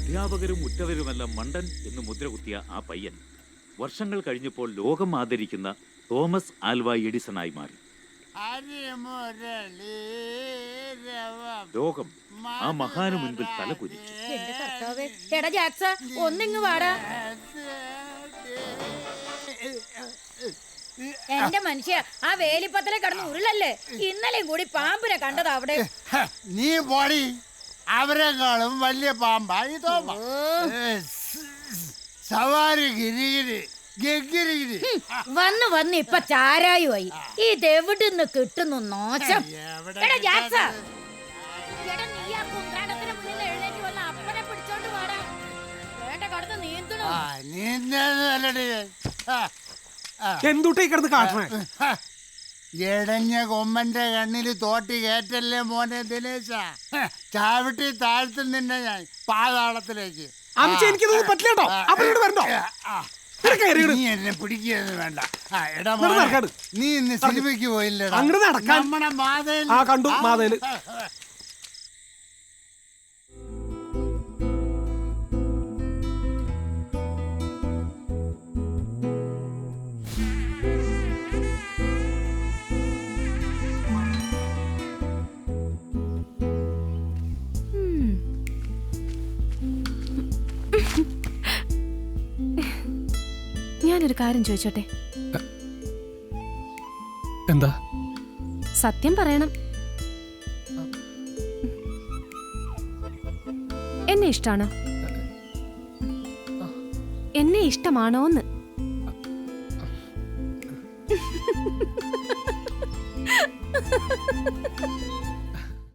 അധ്യാപകരും ഉറ്റവരുമെല്ലാം മണ്ടൻ എന്ന് മുദ്രകുത്തിയ ആ പയ്യൻ വർഷങ്ങൾ കഴിഞ്ഞപ്പോൾ ലോകം ആദരിക്കുന്ന തോമസ് ആൽവ എഡിസണായി മാറി. ലോകം ആ മഹാനു മുൻപിൽ തലകുനിച്ചു. എന്റെ മനുഷ്യ, ആ വേലിപ്പത്തലെ കടന്ന് ഉരുളല്ലേ. ഇന്നലെയും കൂടി പാമ്പിനെ കണ്ടത് അവിടെ. നീ പോടി, അവരെക്കാളും വലിയ പാമ്പായി തോമ. സവാരി ഗിരിഗിരി ഗിരിഗിരി വന്ന് വന്ന് ഇപ്പൊ ചാരായുമായി. ഇതെവിടുന്ന് കിട്ടുന്നു നാശം. എന്തുട്ടേ കിടന്ന് കാട്ടണേ? എടഞ്ഞ കൊമ്പന്റെ കണ്ണില് തോട്ടി കേറ്റല്ലേ മോനെ ദിനേശ. ചാവിട്ടി താഴ്ത്തിൽ നിന്നെ ഞാൻ പാതാളത്തിലേക്ക്. എനിക്കൊന്നും പറ്റില്ലട്ടോ. വരണ്ടോ? നീ എന്നെ പിടിക്കുന്നത് വേണ്ട. എടാ നീ ഇന്ന് സിനിമയ്ക്ക് പോയില്ലടാ. നമ്മുടെ മാതയിൽ കണ്ടു. മാതയില് ഞാനൊരു കാര്യം ചോദിച്ചോട്ടെ? എന്താ? സത്യം പറയണം. എന്നെ ഇഷ്ടാണോ? എന്നെ ഇഷ്ടമാണോന്ന്?